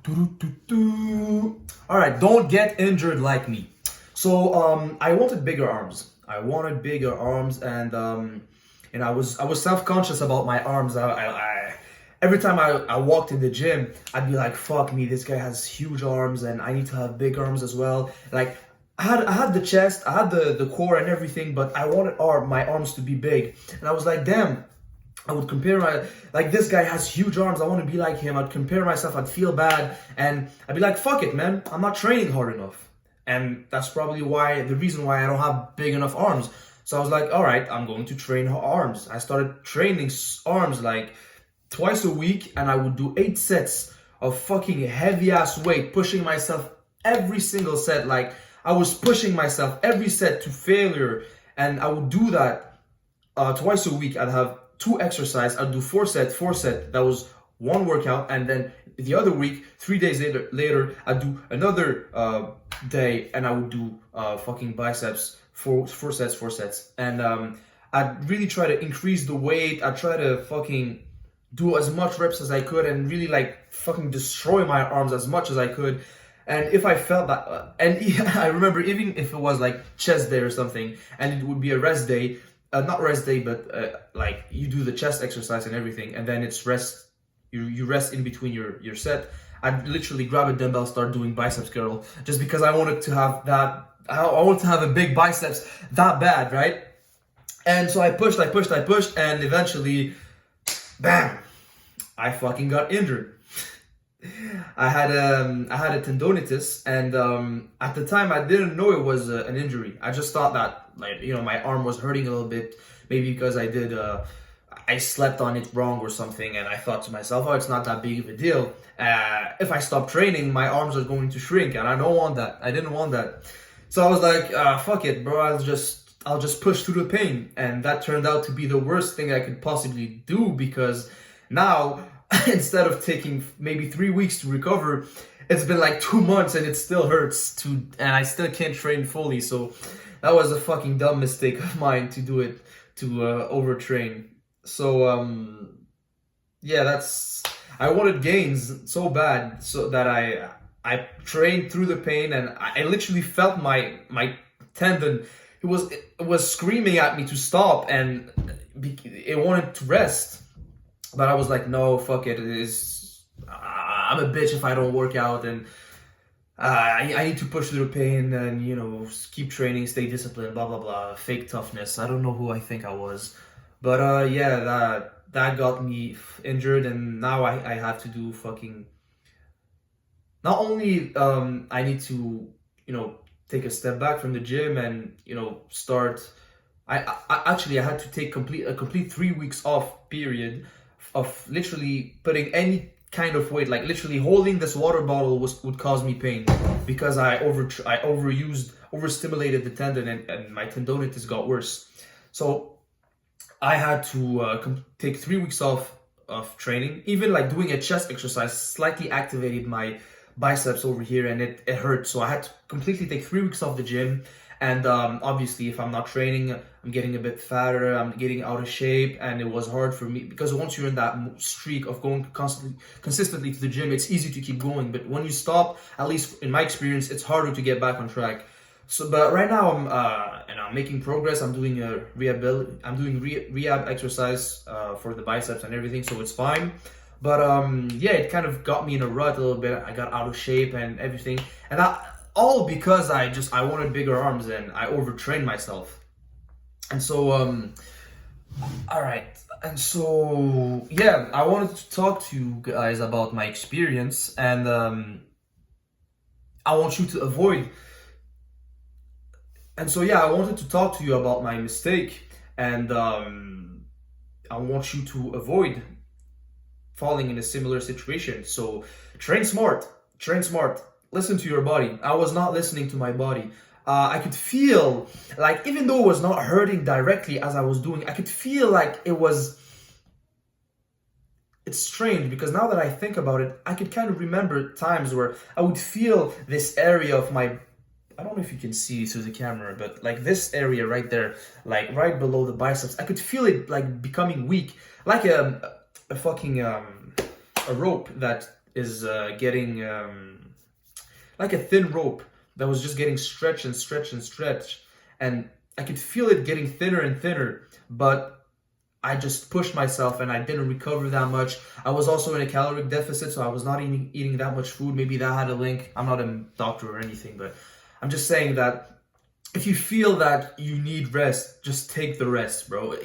All right, don't get injured like me. So I wanted bigger arms. I wanted bigger arms, and I was self-conscious about my arms. Every time I walked in the gym, I'd be like, "Fuck me, this guy has huge arms, and I need to have big arms as well." Like I had the chest, I had the core and everything, but I wanted my arms to be big, and I was like, "Damn." I would compare like this guy has huge arms. I want to be like him. I'd compare myself. I'd feel bad, and I'd be like, "Fuck it, man. I'm not training hard enough." And that's probably the reason why I don't have big enough arms. So I was like, "All right, I'm going to train arms." I started training arms like twice a week, and I would do 8 sets of fucking heavy ass weight, pushing myself every single set. Like I was pushing myself every set to failure, and I would do that twice a week. I'd have 2 exercises. I'd do 4 set. That was one workout, and then the other week, 3 days later, I'd do another day, and I would do fucking biceps, four sets, and I'd really try to increase the weight. I'd try to fucking do as much reps as I could, and really like fucking destroy my arms as much as I could. And if I felt that, and I remember even if it was like chest day or something, and it would be a rest day. Not rest day, but like you do the chest exercise and everything, and then it's rest. You rest in between your set. I'd literally grab a dumbbell, start doing biceps curl, just because I wanted to have that. I wanted to have a big biceps that bad, right? And so I pushed, and eventually, bam! I fucking got injured. I had a tendonitis, and at the time I didn't know it was an injury. I just thought that my arm was hurting a little bit, maybe because I slept on it wrong or something, and I thought to myself, oh, it's not that big of a deal. If I stop training, my arms are going to shrink, and I don't want that. I didn't want that, so I was like, fuck it, bro. I'll just push through the pain, and that turned out to be the worst thing I could possibly do, because now instead of taking maybe 3 weeks to recover, it's been like 2 months and it still hurts and I still can't train fully. So that was a fucking dumb mistake of mine to do it, to overtrain. So yeah, I wanted gains so bad, so that I trained through the pain, and I literally felt my tendon. It was screaming at me to stop, and it wanted to rest. But I was like, no, fuck it. I'm a bitch if I don't work out, and I need to push through the pain, and keep training, stay disciplined, blah blah blah. Fake toughness. I don't know who I think I was, but yeah, that got me injured, and now I have to do fucking. Not only I need to take a step back from the gym and start. I actually I had to take a complete 3 weeks off period of literally putting any kind of weight, like literally holding this water bottle would cause me pain, because I overstimulated the tendon, and my tendonitis got worse. So I had to take 3 weeks off of training. Even like doing a chest exercise slightly activated my biceps over here, and it hurt. So I had to completely take 3 weeks off the gym. And obviously, if I'm not training, I'm getting a bit fatter, I'm getting out of shape, and it was hard for me, because once you're in that streak of going consistently to the gym, it's easy to keep going. But when you stop, at least in my experience, it's harder to get back on track. So, but right now I'm making progress. I'm doing rehab exercise for the biceps and everything, so it's fine. But yeah, it kind of got me in a rut a little bit. I got out of shape and everything, and all because I wanted bigger arms, and I overtrained myself. And so all right, and so yeah, I wanted to talk to you guys about my experience, and I want you to avoid. And so yeah, I wanted to talk to you about my mistake, and I want you to avoid falling in a similar situation. So train smart. Listen to your body. I was not listening to my body. I could feel like, even though it was not hurting directly as I was doing, I could feel like it's strange, because now that I think about it, I could kind of remember times where I would feel this area of my, I don't know if you can see through the camera, but like this area right there, like right below the biceps, I could feel it like becoming weak, like a fucking a rope that is getting like a thin rope that was just getting stretched and stretched and stretched, and I could feel it getting thinner and thinner, but I just pushed myself and I didn't recover that much. I was also in a caloric deficit, so I was not eating that much food. Maybe that had a link. I'm not a doctor or anything, but I'm just saying that if you feel that you need rest, just take the rest, bro.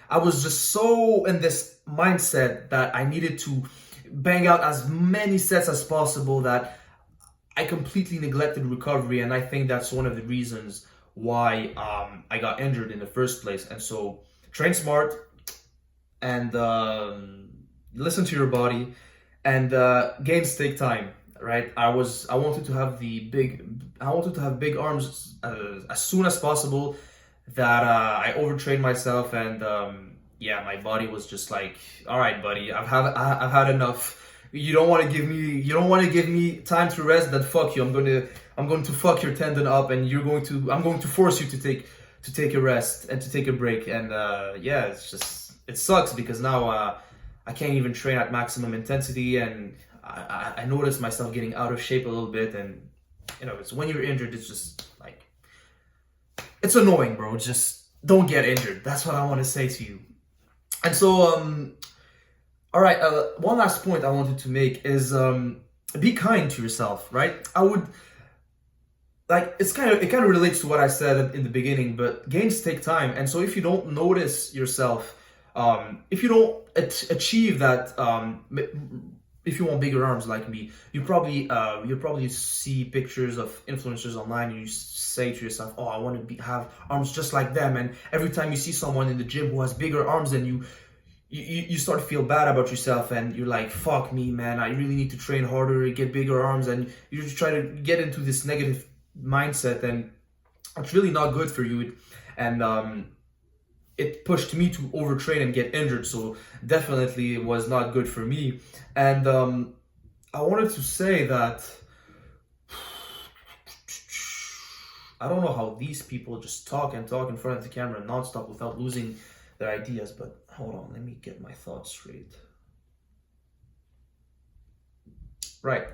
I was just so in this mindset that I needed to bang out as many sets as possible that I completely neglected recovery, and I think that's one of the reasons why I got injured in the first place. And so train smart and listen to your body, and gains take time, right? I wanted to have big arms as soon as possible. That I overtrained myself, and yeah, my body was just like, all right, buddy, I've had enough. You don't want to give me time to rest. Then fuck you. I'm going to fuck your tendon up, and I'm going to force you to take a rest and to take a break. And yeah, it sucks because now I can't even train at maximum intensity, and I noticed myself getting out of shape a little bit. And it's when you're injured, it's just like, it's annoying, bro. Just don't get injured. That's what I want to say to you. And so all right, one last point I wanted to make is be kind to yourself, right? I would like it kind of relates to what I said in the beginning, but gains take time, and so if you don't notice yourself, if you don't achieve that, if you want bigger arms like me, you probably see pictures of influencers online, and you say to yourself, "Oh, I want to have arms just like them." And every time you see someone in the gym who has bigger arms than you, you start to feel bad about yourself, and you're like, fuck me, man, I really need to train harder, get bigger arms, and you just try to get into this negative mindset, and it's really not good for you. And it pushed me to overtrain and get injured, so definitely it was not good for me. And I wanted to say that I don't know how these people just talk and talk in front of the camera nonstop without losing their ideas, but hold on, let me get my thoughts straight. Right.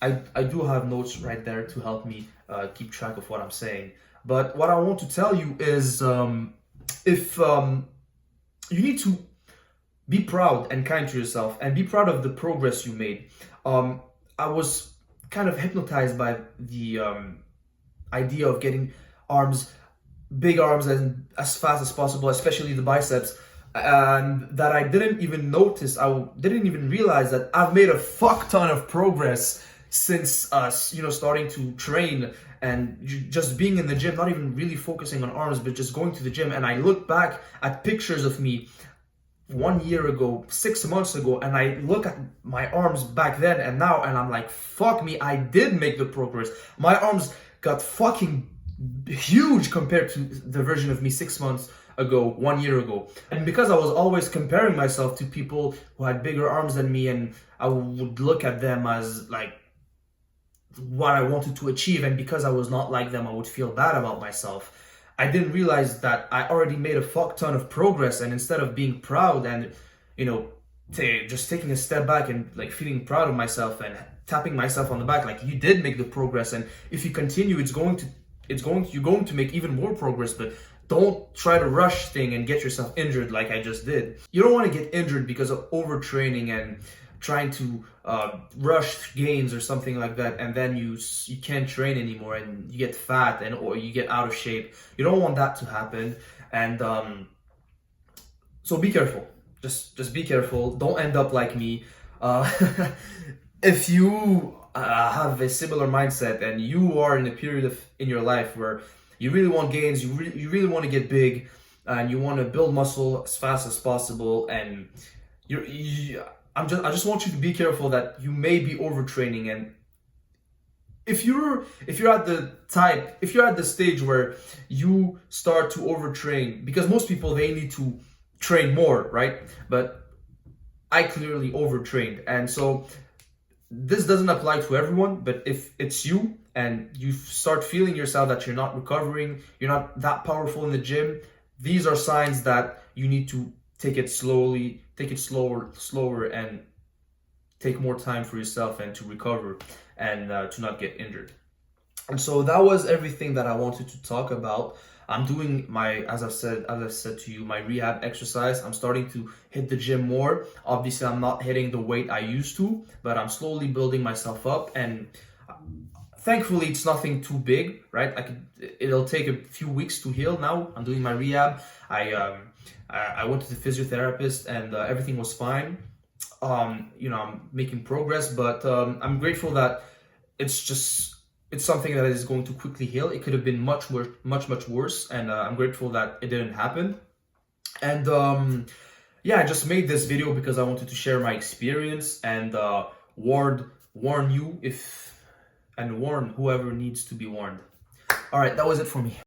I do have notes right there to help me keep track of what I'm saying. But what I want to tell you is if you need to be proud and kind to yourself and be proud of the progress you made. I was kind of hypnotized by the idea of getting big arms and as fast as possible, especially the biceps, and that I didn't even notice. I didn't even realize that I've made a fuck ton of progress since starting to train and just being in the gym, not even really focusing on arms, but just going to the gym. And I look back at pictures of me 1 year ago, 6 months ago, and I look at my arms back then and now, and I'm like, fuck me, I did make the progress. My arms got fucking huge compared to the version of me 6 months ago, 1 year ago. And because I was always comparing myself to people who had bigger arms than me, and I would look at them as like what I wanted to achieve, and because I was not like them, I would feel bad about myself. I didn't realize that I already made a fuck ton of progress, and instead of being proud and just taking a step back and like feeling proud of myself and tapping myself on the back, like, you did make the progress, and if you continue, you're going to make even more progress. But don't try to rush things and get yourself injured like I just did. You don't want to get injured because of overtraining and trying to rush gains or something like that, and then you can't train anymore and you get fat or you get out of shape. You don't want that to happen. And so be careful. Just be careful. Don't end up like me. If you have a similar mindset and you are in a period in your life where you really want gains, you really want to get big, and you want to build muscle as fast as possible, and I just want you to be careful that you may be overtraining. And if you're at the stage where you start to overtrain, because most people, they need to train more, right? But I clearly overtrained, and so this doesn't apply to everyone. But if it's you and you start feeling yourself that you're not recovering, you're not that powerful in the gym, these are signs that you need to take it slower, and take more time for yourself and to recover and to not get injured. And so that was everything that I wanted to talk about. I'm doing my, as I said to you, my rehab exercise. I'm starting to hit the gym more. Obviously, I'm not hitting the weight I used to, but I'm slowly building myself up. And thankfully, it's nothing too big, right? It'll take a few weeks to heal now. I'm doing my rehab. I went to the physiotherapist and everything was fine. I'm making progress, but I'm grateful that it's something that is going to quickly heal. It could have been much worse, and I'm grateful that it didn't happen. And I just made this video because I wanted to share my experience and warn you and warn whoever needs to be warned. All right, that was it for me.